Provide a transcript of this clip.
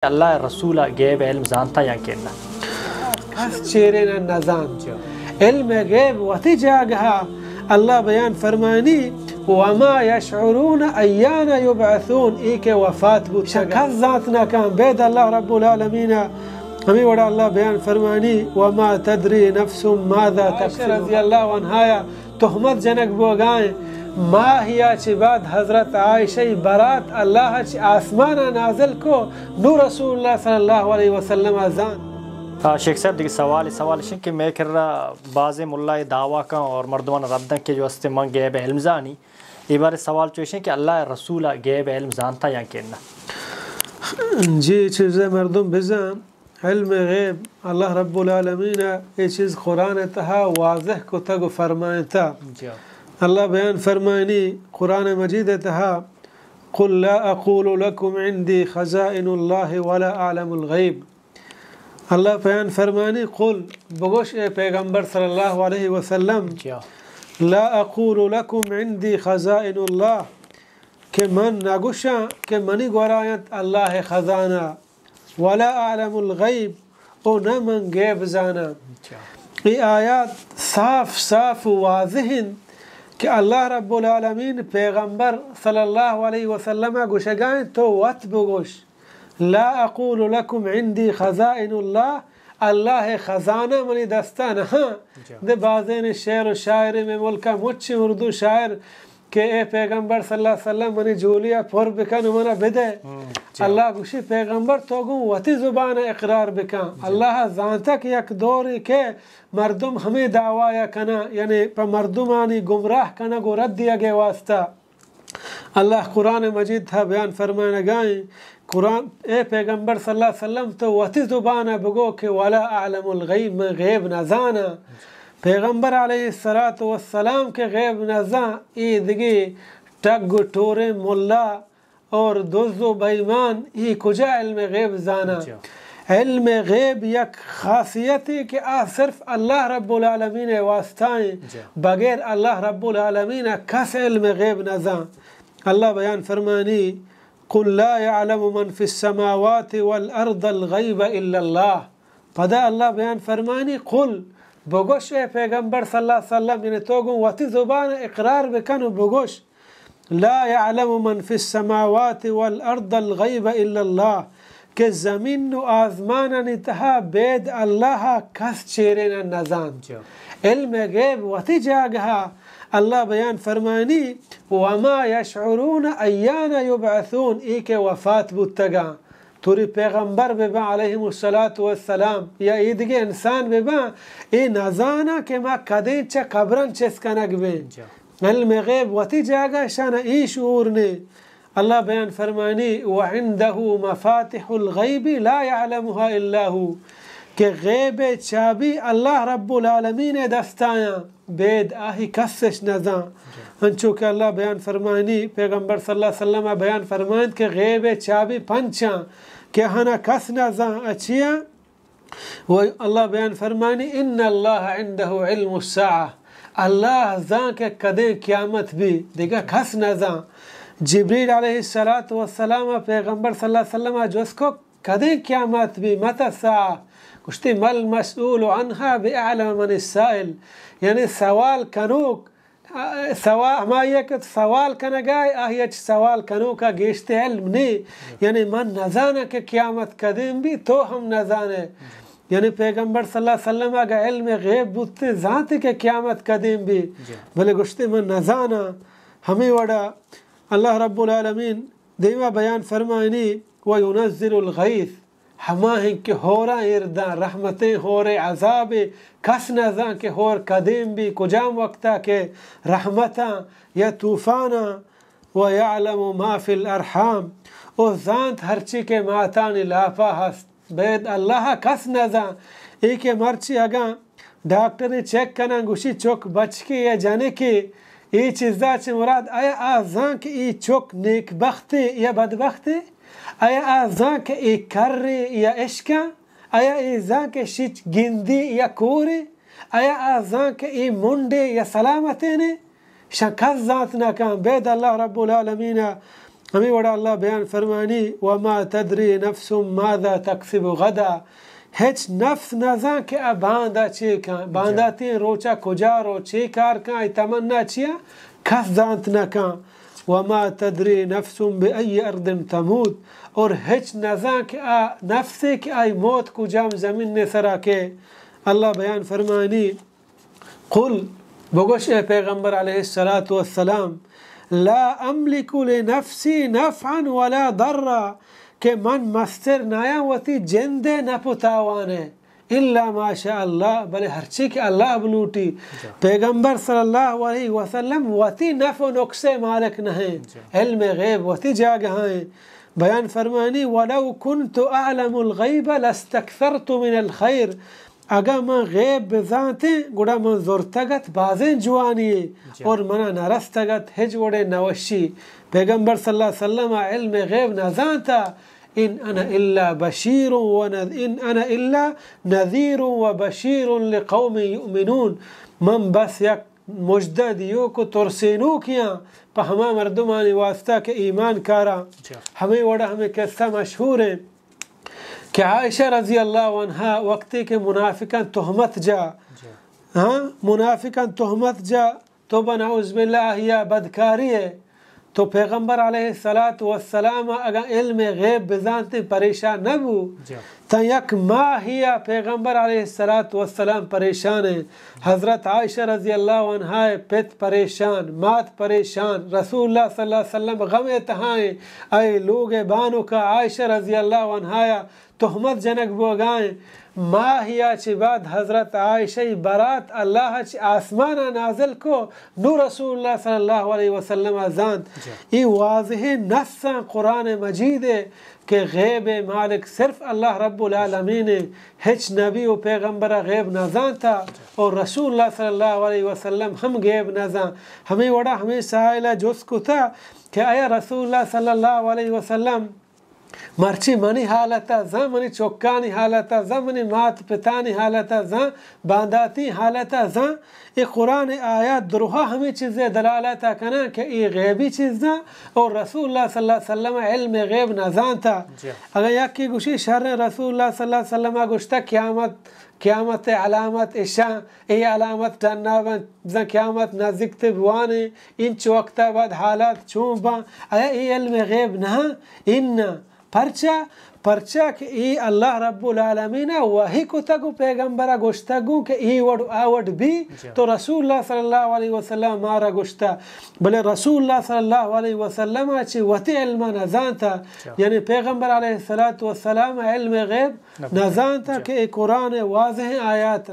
الله رسول غيب علم زانتا یا کنا کس چیرنا نزان علم غیب وتی جاگها الله بیان فرمانی وما يشعرون أيان يبعثون إيك وفات بود شکست ذاتنا كان بيد الله رب العالمين همي وڑا الله بيان فرماني وما تدري نفس ماذا تكسب رضي الله عنها تهمت جنک بوگائیں ما هي چه بعد حضرت عائشہ برات اللہ چه آسمانا نازل کو نور رسول اللہ صلی اللہ علیہ وسلم ازان شیخ صاحب دیکھ سوال شن کہ میں کر رہا بعض ملہ دعویٰ کا اور مردمان ردن کے جو استے من غیب علم زانی یہ بارے سوال چوشن کہ اللہ رسول غیب علم زانتا یا کنا جی چیز مردم بزن علم غیب اللہ رب العالمین یہ چیز قرآن تہا واضح کو تگو فرمائیں تا الله بيان فرماني قرآن مجيد تها قل لا أقول لكم عندي خزائن الله ولا أعلم الغيب الله بيان فرماني قل بغوش پیغمبر صلى الله عليه وسلم لا أقول لكم عندي خزائن الله كمن ناقوشا كمني قرآيت الله خزانة ولا أعلم الغيب ونمن غيب زانا ای آیات صاف واضحن کہ اللہ رب العالمین پیغمبر صلی اللہ علیہ وسلم گوشگائیں تو وقت بگوش لا اقول لکم عندی خزائن اللہ خزانہ منی دستان ہاں دے بازین شعر و شاعر میں ملکہ مچ اردو شاعر کہ اے پیغمبر صلی اللہ علیہ وسلم منی جولیا پر بکن منا بدے اللہ گوشی پیغمبر تو گو وتی زبان اقرار بکن اللہ زانتک یک دوری کہ مردم ہمیں دعویٰ کنا یعنی پر مردمانی گمراہ کنا گو رد دیا گئے واسطہ اللہ قرآن مجید تھا بیان فرمانے گائیں قرآن اے پیغمبر صلی اللہ علیہ وسلم تو وتی زبان بگو کہ ولا اعلم الغیب میں غیب نزانا پیغمبر علیہ السلام کے غیب نزان ای دگی ٹگ ٹورے ملا اور دوزو بیمان ای کجا علم غیب زانا علم غیب یک خاصیت ہے کہ صرف اللہ رب العالمین واسطائیں بغیر اللہ رب العالمین کس علم غیب نزان اللہ بیان فرمانی قل لا يعلم من في السماوات والارض الغیب الا اللہ پدا اللہ بیان فرمانی قل بگوش پیغمبر صلی اللہ علیہ وسلم یعنی تو گو وتی زبان اقرار بکن بگوش لا يعلم من في السماوات والارض الغیب الا اللہ کہ زمین و آزمان انتہا بید اللہ کس چیرنا نزان علم غیب وتی جاگہا اللہ بیان فرمانی وما يشعرون ایان یبعثون ای کہ وفات بودتگا توری پیغمبر ببا علیہم السلام یا ایدگی انسان ببا ای نزانا کہ ما کدین چا قبرن چسکنگ بین علم غیب وتی جاگا شانا ای شعور نے اللہ بیان فرمانی وعنده مفاتح الغیب لا يعلمها الا هو کہ غیب چابی اللہ رب العالمین دستایا بید آہی کسش نزان ہنچو کہ اللہ بیان فرمانی پیغمبر صلی اللہ علیہ وسلم بیان فرمائند کہ غیب چابی پنچاں کہ ہنا کس نزان اچھیا و اللہ بیان فرمانی ان اللہ عنده علم الساعة اللہ زان کے کدیں قیامت بھی دیکھا کس نزان جبریل علیہ السلام پیغمبر صلی اللہ علیہ وسلم جو اس کو کدیں قیامت بھی مت الساعة کشتی مل مسئول عنها بأعلم من السائل یعنی سوال کنوک ہما یہ کہ سوال کنگائے آہیچ سوال کنوکا گیشت علم نہیں یعنی من نزانا کہ قیامت قدیم بھی تو ہم نزانے یعنی پیغمبر صلی اللہ علیہ وسلم اگر علم غیب بودتے ذاتی کہ قیامت قدیم بھی بلے گشتے من نزانا ہمیں وڑا اللہ رب العالمین دیما بیان فرمائنی وَيُنَزِّلُ الْغَيْثِ ہما ہیں کہ ہورا ارداں رحمتیں ہورے عذاب کس نزاں کہ ہور قدیم بھی کجام وقتا کہ رحمتاں یا طوفانا وَيَعْلَمُ مَا فِي الْأَرْحَامِ او زانت ہرچی کے ماتانی لاپا ہست بید اللہ کس نزاں ایک مرچی اگاں ڈاکٹر چیک کنن گوشی چوک بچ کے یا جانے کے ای چیزا چھ مراد آیا آزان کہ ای چوک نیک بختی یا بدبختی آیا آزان کہ ای کری یا عشقا آیا آزان کہ شیچ گندی یا کوری آیا آزان کہ ای منڈی یا سلامتی نے شکست ذات نکن بید اللہ رب العالمین ہمیں وڑا اللہ بیان فرمانی وما تدری نفس ماذا تکسب غدا ہچ نفس نزاں کہ باندھا چے کان باندھا تین روچا کجا رو چے کار کان تمنا چیا کس زانت نہ کان وما تدری نفس بأي ارض تموت اور ہچ نزاں کہ نفس کہ آئی موت کجام زمین نے سرا کے اللہ بیان فرمانی قل بگوش اے پیغمبر علیہ السلام لا املک لنفسی نفعا ولا ضرا کہ من مستر نایا وتی جندے نہ پتاوانے الا ما شاء اللہ بلے ہرچی کہ اللہ بلوٹی پیغمبر صلی اللہ علیہ وسلم وتی نفع و نقصے مالک نہیں علم غیب وتی جاگہ ہیں بیان فرمانی ولو كنت اعلم الغیب لاستكثرت من الخیر اگر من غیب بزانتے گوڑا من زورتگت بازیں جوانی اور منا نرستگت ہج وڑے نوشی پیغمبر صلی اللہ علیہ وسلم علم غیب نزانتا ان انا الا بشیر ان انا الا نذیر و بشیر لقوم یؤمنون من بس یک مجدہ دیو کو ترسینو کیا پا ہما مردمانی واسطہ کے ایمان کارا ہمیں وڑا ہمیں قصہ مشہور ہے کہ عائشہ رضی اللہ عنہ وقتی کے منافقان تہمت جا منافقان تہمت جا تو بنعوذ باللہ یا بدکاری ہے تو پیغمبر علیہ السلام اگر علم غیب بزانتے پریشان نہ بو تا یک ماہ ہیا پیغمبر علیہ السلام پریشان ہے حضرت عائشہ رضی اللہ عنہ پت پریشان مات پریشان رسول اللہ صلی اللہ علیہ وسلم غم تہائیں اے لوگ بانو کا عائشہ رضی اللہ عنہ تہمت جنک بوگائیں ماہیا چی بعد حضرت عائشہ برات اللہ چی آسمانہ نازل کو نو رسول اللہ صلی اللہ علیہ وسلم ازاند یہ واضح نصا قرآن مجید ہے کہ غیب مالک صرف اللہ رب العالمین ہے ہچ نبی و پیغمبر غیب نازان تھا اور رسول اللہ صلی اللہ علیہ وسلم ہم غیب نازان ہمیں وڑا ہمیں سائلہ جس کو تھا کہ آیا رسول اللہ صلی اللہ علیہ وسلم مرچی منی حالتا زاں منی چوکانی حالتا زاں منی مات پتانی حالتا زاں بانداتی حالتا زاں یہ قرآن آیات دروہا ہمیں چیزیں دلالتا کنا کہ یہ غیبی چیزاں اور رسول اللہ صلی اللہ علیہ وسلم علم غیب نازان تھا اگر یک کی گوشی شر رسول اللہ صلی اللہ علیہ وسلم گوشتا قیامت علامت اشاں ای علامت جناباں قیامت نزدیک بوانے ان چوکتا بعد حالات چون باں ایا ای علم غیب نہ ان پرچا کہ ای اللہ رب العالمین وحی کو تگو پیغمبرہ گوشتگو کہ ای وڈ آوڈ بھی تو رسول اللہ صلی اللہ علیہ وسلم مارا گوشتا بلے رسول اللہ صلی اللہ علیہ وسلم چی وطی علم نزان تھا یعنی پیغمبر علیہ السلام علم غیب نزان تھا کہ ای قرآن واضح آیات